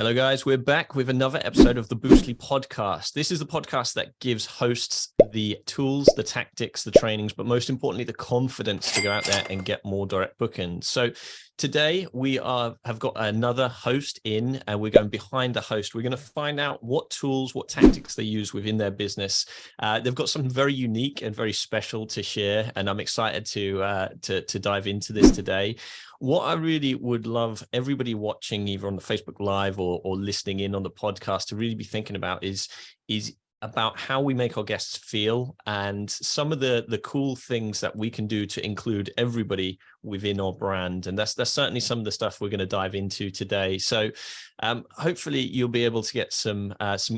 Hello, guys. We're back with another episode of the Boostly podcast. This is the podcast that gives hosts the tools, the tactics, the trainings, but most importantly, the confidence to go out there and get more direct bookings. So today we have got another host in, and we're going behind the host. We're going to find out what tools, what tactics they use within their business. They've got something very unique and very special to share, and I'm excited to dive into this today. What I really would love everybody watching either on the Facebook Live or listening in on the podcast to really be thinking about is about how we make our guests feel and some of the cool things that we can do to include everybody within our brand. And that's certainly some of the stuff we're going to dive into today. So hopefully you'll be able to get some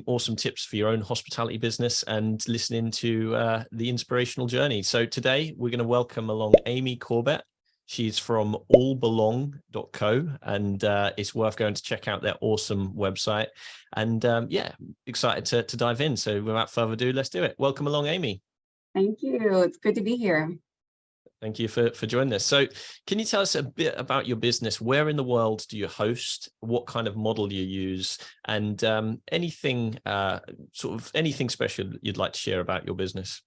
awesome tips for your own hospitality business and listening to the inspirational journey. So today we're going to welcome along Amy Corbett. She's from allbelong.co, and it's worth going to check out their awesome website. And excited to dive in. So without further ado, let's do it. Welcome along, Amy. Thank you. It's good to be here. Thank you for joining us. So can you tell us a bit about your business? Where in the world do you host? What kind of model do you use? And anything special you'd like to share about your business?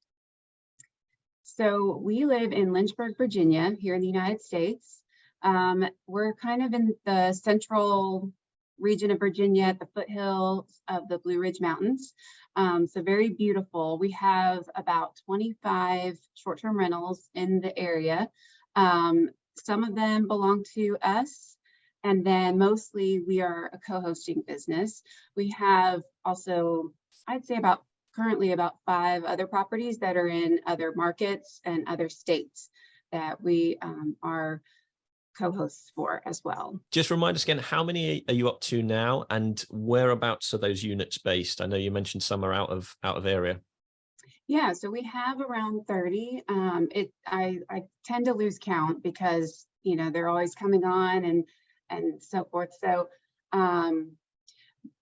So we live in Lynchburg, Virginia, here in the United States. We're kind of in the central region of Virginia at the foothills of the Blue Ridge Mountains. So very beautiful. We have about 25 short-term rentals in the area. Some of them belong to us, and then mostly we are a co-hosting business. We have also, I'd say currently about 5 other properties that are in other markets and other states that we are co-hosts for as well. Just remind us again, how many are you up to now, and whereabouts are those units based? I know you mentioned some are out of area. Yeah, so we have around 30. I tend to lose count because they're always coming on and so forth. So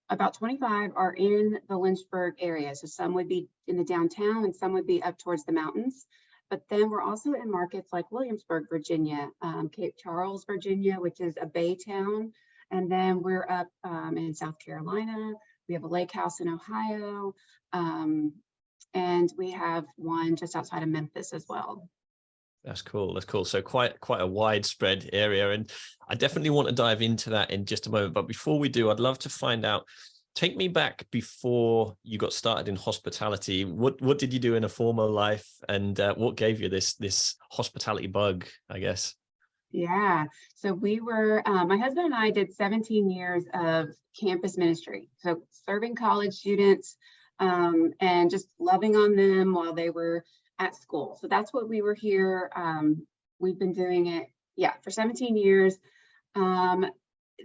about 25 are in the Lynchburg area. So some would be in the downtown and some would be up towards the mountains. But then we're also in markets like Williamsburg, Virginia, Cape Charles, Virginia, which is a bay town. And then we're up in South Carolina. We have a lake house in Ohio. And we have one just outside of Memphis as well. That's cool. That's cool. So quite a widespread area. And I definitely want to dive into that in just a moment. But before we do, I'd love to find out, take me back before you got started in hospitality. What did you do in a former life, and what gave you this hospitality bug, I guess? Yeah. So we were, my husband and I did 17 years of campus ministry. So serving college students and just loving on them while they were at school. So that's what we were here. We've been doing it, for 17 years.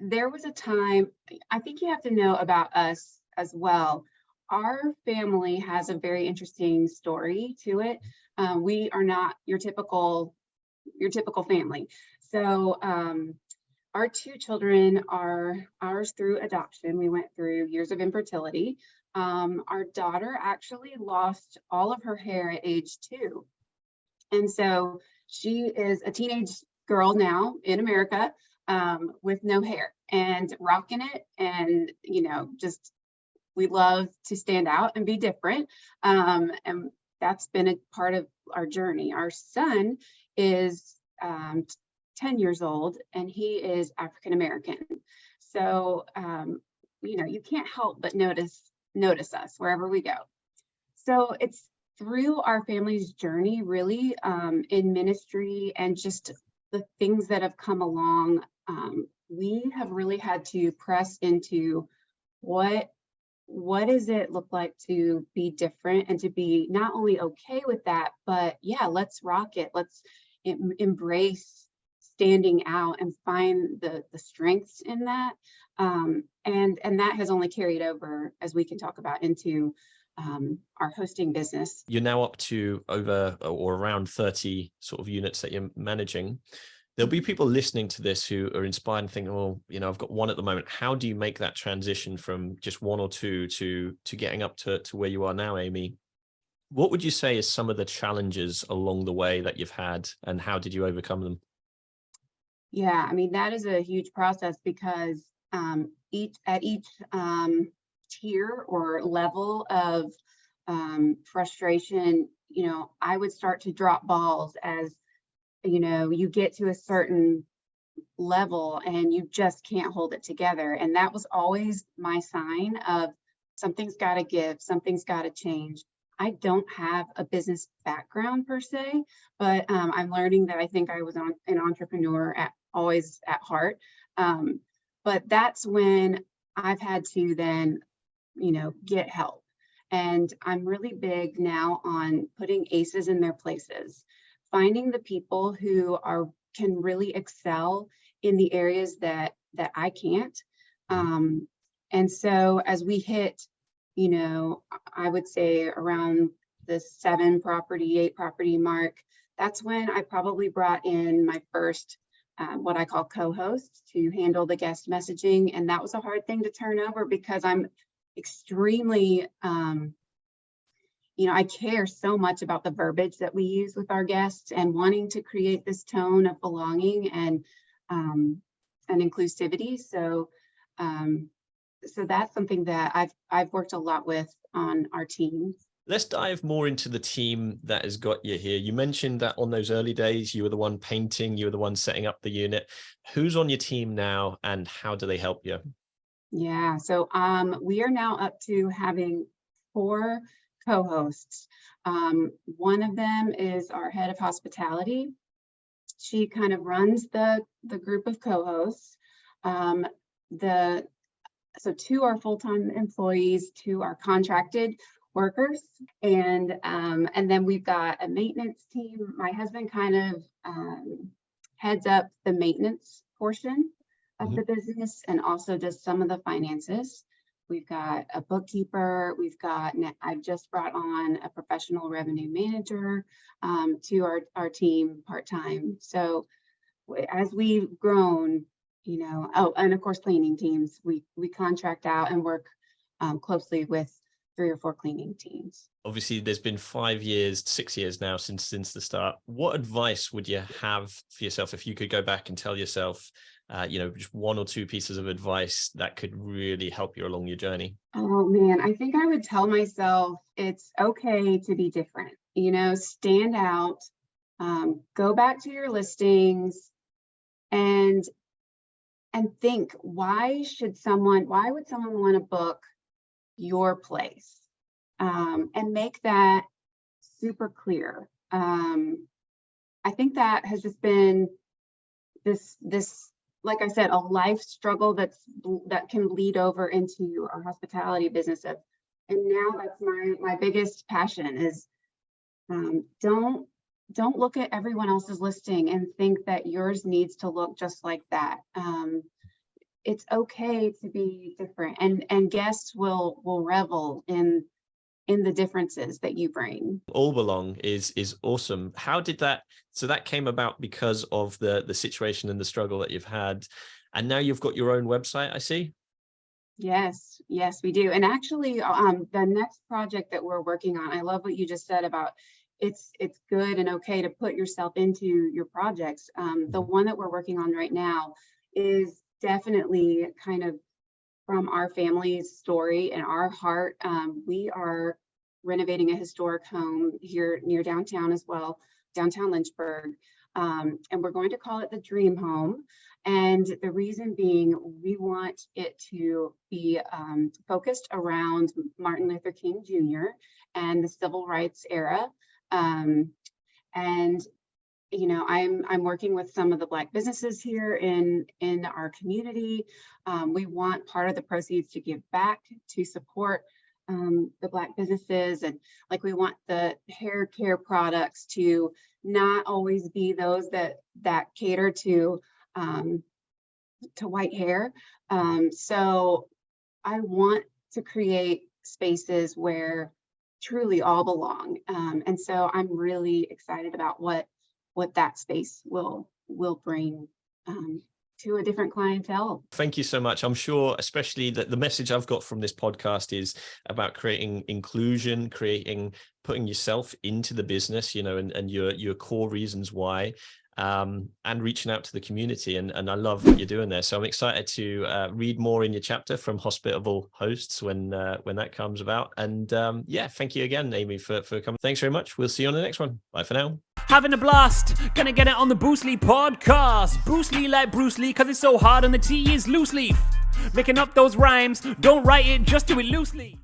There was a time, I think you have to know about us as well. Our family has a very interesting story to it. We are not your typical family. So our 2 children are ours through adoption. We went through years of infertility. Our daughter actually lost all of her hair at age 2. And so she is a teenage girl now in America with no hair and rocking it. And, just we love to stand out and be different. And that's been a part of our journey. Our son is 10 years old and he is African American. So, you can't help but notice us wherever we go. So it's through our family's journey, really, in ministry and just the things that have come along, we have really had to press into what does it look like to be different and to be not only okay with that, but let's rock it. Let's embrace standing out and find the strengths in that. And that has only carried over, as we can talk about, into our hosting business. You're now up to over or around 30 sort of units that you're managing. There'll be people listening to this who are inspired and thinking, well, I've got one at the moment. How do you make that transition from just 1 or 2 to getting up to where you are now, Amy? What would you say is some of the challenges along the way that you've had, and how did you overcome them? Yeah, I mean, that is a huge process because each tier or level of frustration, I would start to drop balls as, you get to a certain level and you just can't hold it together. And that was always my sign of something's got to give, something's got to change. I don't have a business background per se, but I'm learning that I think I was an entrepreneur always at heart. But that's when I've had to then, get help. And I'm really big now on putting aces in their places, finding the people who can really excel in the areas that I can't. And so as we hit, I would say around the 8 property mark, that's when I probably brought in my first what I call co-hosts to handle the guest messaging. And that was a hard thing to turn over because I'm extremely, I care so much about the verbiage that we use with our guests and wanting to create this tone of belonging and inclusivity. So that's something that I've worked a lot with on our team. Let's dive more into the team that has got you here. You mentioned that on those early days, you were the one painting, you were the one setting up the unit. Who's on your team now and how do they help you? Yeah, so we are now up to having 4 co-hosts. One of them is our head of hospitality. She kind of runs the group of co-hosts. So 2 are full-time employees, 2 are contracted workers, and then we've got a maintenance team. My husband kind of heads up the maintenance portion of the business and also does some of the finances. We've got a bookkeeper. I've just brought on a professional revenue manager to our team part-time. So as we've grown, and of course cleaning teams, we contract out and work closely with 3 or 4 cleaning teams. Obviously, there's been 5 years, 6 years now since the start. What advice would you have for yourself if you could go back and tell yourself, just 1 or 2 pieces of advice that could really help you along your journey? Oh man, I think I would tell myself it's okay to be different. Stand out, go back to your listings, and think, why would someone want to book your place? And make that super clear. I think that has just been this, like I said, a life struggle that can bleed over into our hospitality business. And now that's my biggest passion is don't look at everyone else's listing and think that yours needs to look just like that. It's okay to be different, and guests will revel in the differences that you bring. All Belong is awesome. How did that? So that came about because of the situation and the struggle that you've had, and now you've got your own website, I see. Yes, we do. And actually, the next project that we're working on, I love what you just said about it's good and okay to put yourself into your projects. The one that we're working on right now is definitely kind of from our family's story and our heart. We are renovating a historic home here near downtown as well, downtown Lynchburg. And we're going to call it the Dream Home. And the reason being, we want it to be focused around Martin Luther King Jr. and the civil rights era. And I'm working with some of the Black businesses here in our community. We want part of the proceeds to give back to support the Black businesses, and like we want the hair care products to not always be those that cater to white hair. So I want to create spaces where truly all belong, and so I'm really excited about what that space will bring to a different clientele. Thank you so much. I'm sure, especially that the message I've got from this podcast is about creating inclusion, putting yourself into the business, and your core reasons why. and reaching out to the community. And I love what you're doing there. So I'm excited to read more in your chapter from hospitable hosts when that comes about. And yeah, thank you again, Amy, for coming. Thanks very much. We'll see you on the next one. Bye for now. Having a blast, gonna get it on the Bruce Lee podcast. Bruce Lee like Bruce Lee, cause it's so hard and the T is loose leaf. Making up those rhymes, don't write it, just do it loosely.